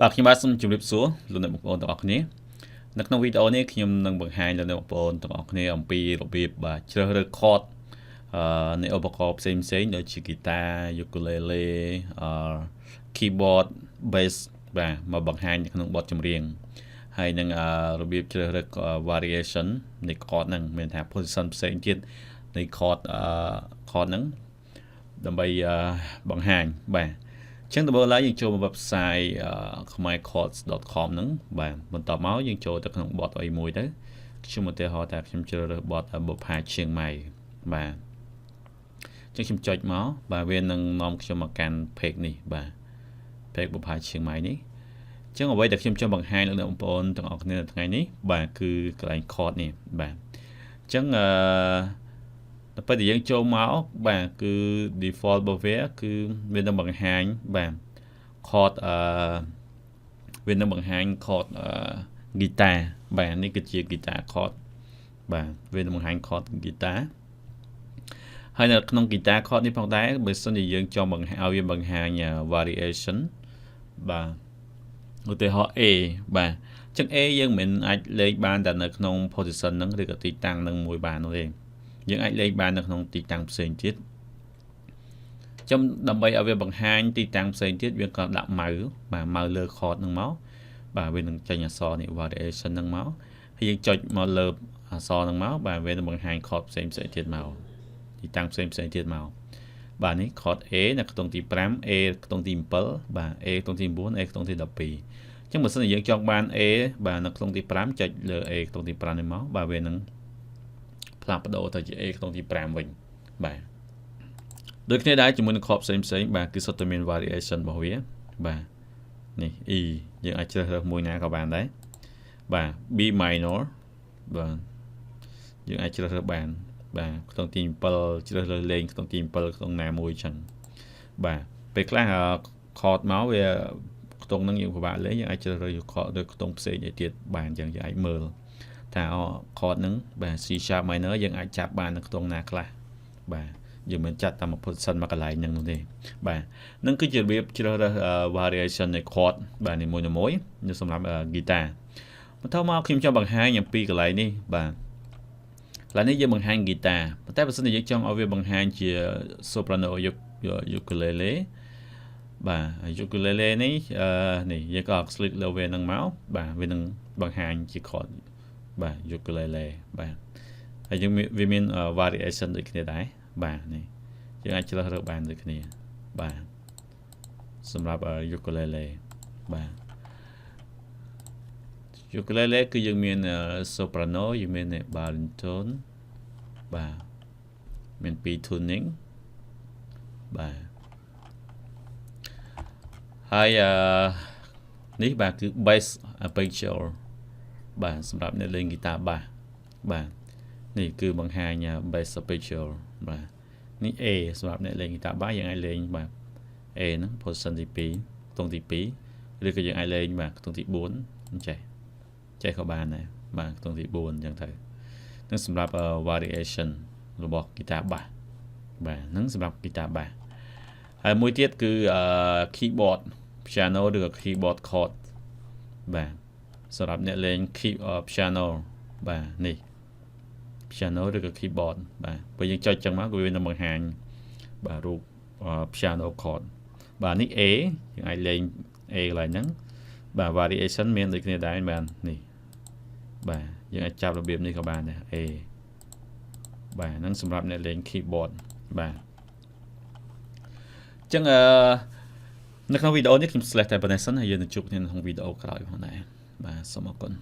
បាទខ្ញុំបាទសូមជម្រាបសួរលោកអ្នកបងប្អូនទាំងអស់គ្នានៅក្នុងវីដេអូនេះខ្ញុំនឹងបង្ហាញលោកអ្នកបងប្អូនទាំងអស់គ្នាអំពីរបៀបបាទជ្រើសរើស chord នៃឧបករណ៍ផ្សេងៗដូចជា guitar ukulele keyboard bass បាទមកបង្ហាញនៅក្នុងបទចម្រៀងហើយនឹងរបៀបជ្រើសរើស variation នៃ chord ហ្នឹងមានថា position ផ្សេងទៀតនៃ chord ហ្នឹងដើម្បីបង្ហាញបាទចឹងដំបូងឡើយយើងចូលមក website khmerchords.com ហ្នឹងបាទបន្ទាប់មកយើងចូលទៅក្នុងបទអីមួយទៅខ្ញុំឧទាហរណ៍ថាខ្ញុំជ្រើសរើសបទបុប្ផាឈៀងម៉ៃបាទចឹងខ្ញុំចុចមកបាទវានឹងនាំខ្ញុំមកកាន់ page នេះបាទ page បុប្ផាឈៀងម៉ៃនេះចឹងអ្វីដែលខ្ញុំចង់បង្ហាញលោកអ្នកបងប្អូនទាំងអស់គ្នានៅថ្ងៃនេះបាទគឺកន្លែង chord នេះបាទចឹងតែពេលដែលយើងចូលមកបាទគឺ default របស់វាគឺវានឹងបង្ហាញបាទ chord វានឹងបង្ហាញ chord guitar បាទនេះគឺជា guitar chord បាទវានឹងបង្ហាញ chord guitar ហើយនៅក្នុង guitar chord នេះផងដែរបើសិនជាយើងចង់បង្ហាញឲ្យវាបង្ហាញ variation បាទឧទាហរណ៍ A បាទចឹង A យើងមិនអាចលេខបានតែនៅក្នុង position ហ្នឹងឬក៏ទីតាំងហ្នឹងមួយបាននោះទេយើងអាចលេខបាននៅក្នុងទីតាំងផ្សេងទៀតចាំដើម្បីឲ្យវាបង្ហាញទីតាំងផ្សេងទៀតវាក៏ដាក់ម៉ៅបាទម៉ៅលើ chord ហ្នឹងមកបាទវានឹងចេញអក្សរនេះ variation ហ្នឹងមកហើយយើងចុចមកលើអក្សរហ្នឹងមកបាទវានឹងបង្ហាញ chord ផ្សេងទៀតមកទីតាំងផ្សេងទៀតមកបាទនេះ chord A នៅក្នុងទី5 A ក្នុងទី7បាទ A ក្នុងទី9 A ក្នុងទី12អញ្ចឹងបើសិនជាយើងចង់បាន A បាទនៅក្នុងទី5ចុចលើ A ក្នុងទី5នេះមកបាទវានឹងផ្លាស់ប្ដូរទៅជា A ក្នុងទី5វិញបាទដូចគ្នាដែរជាមួយនឹង chord ផ្សេងបាទគឺសុទ្ធតែមាន variation របស់វាបាទនេះ E យើងអាចជ្រើសរើសមួយណាក៏បានដែរបាទ B minor បាទយើងអាចជ្រើសរើសបានបាទក្នុងទី7ជ្រើសរើសលេងក្នុងទី7ក្នុងណាមួយចឹងបាទពេលខ្លះ chord មកវាខ្ទង់ហ្នឹងយើងពិបាកលេងយើងអាចជ្រើសរើស chord ឬខ្ទង់ផ្សេងឯទៀតបានចឹងយើងអាចមើលថា chord ហ្នឹងបាទ C sharp minor យើងអាចចាប់បាននៅខ្ទង់ណាខ្លះបាទយើងមិនចាត់តាម position មកកន្លែងហ្នឹងនោះទេបាទនឹងគឺជារបៀបជ្រើសរើស variation នៃ chord បាទនីមួយៗសម្រាប់ guitar បន្តមកខ្ញុំចង់បង្ហាញអំពីកន្លែងនេះបាទកន្លែងនេះយើងបង្ហាញ guitar ប៉ុន្តែបើសិនជាយើងចង់ឲ្យវាបង្ហាញជា soprano ukulele បាទ ukulele នេះនេះយើងក៏ click លើវានឹងមកបាទវានឹងបង្ហាញជា chord បាទ ukulele បាទហើយយើងវាមាន variation ដូចគ្នាដែរបាទនេះយើងអាចជ្រើសរើសបានដូចគ្នាបាទសម្រាប់ ukulele បាទ ukulele គឺយើងមាន soprano យើងមាន baritone បាទមាន2 tuning បាទហើយនេះបាទគឺ bass arpeggio បាទសម្រាប់អ្នកលេង guitar bass បាទនេះគឺបង្ហាញ bass arpeggio បាទនេះ A សម្រាប់អ្នកលេង guitar bass យើងអាចលេងបាទ A ហ្នឹង position ទី2ខ្ទង់ទី2ឬក៏យើងអាចលេងបាទខ្ទង់ទី4ចេះក៏បានដែរបាទខ្ទង់ទី4អញ្ចឹងទៅនឹងសម្រាប់ variation របស់ guitar bass បាទហ្នឹងសម្រាប់ guitar bass ហើយមួយទៀតគឺ keyboard piano ឬក៏ keyboard chord បាទសម្រាប់អ្នកលេង piano បាទនេះ piano ឬក៏ keyboard បាទពេលយើងចុចចឹងមកវានឹងបង្ហាញបាទរូប piano chord បាទនេះ A យើងអាចលេង A កន្លែងហ្នឹងបាទ variation មានដូចគ្នាដែរបាទនេះបាទយើងអាចចាប់របៀបនេះក៏បានដែរ A បាទហ្នឹងសម្រាប់អ្នកលេង keyboard បាទអញ្ចឹងនៅក្នុងវីដេអូនេះខ្ញុំ slash តែប៉ុណ្ណេះសិនហើយយើងនឹងជួបគ្នានៅក្នុងវីដេអូក្រោយផងដែរបាទសូមអរគុណ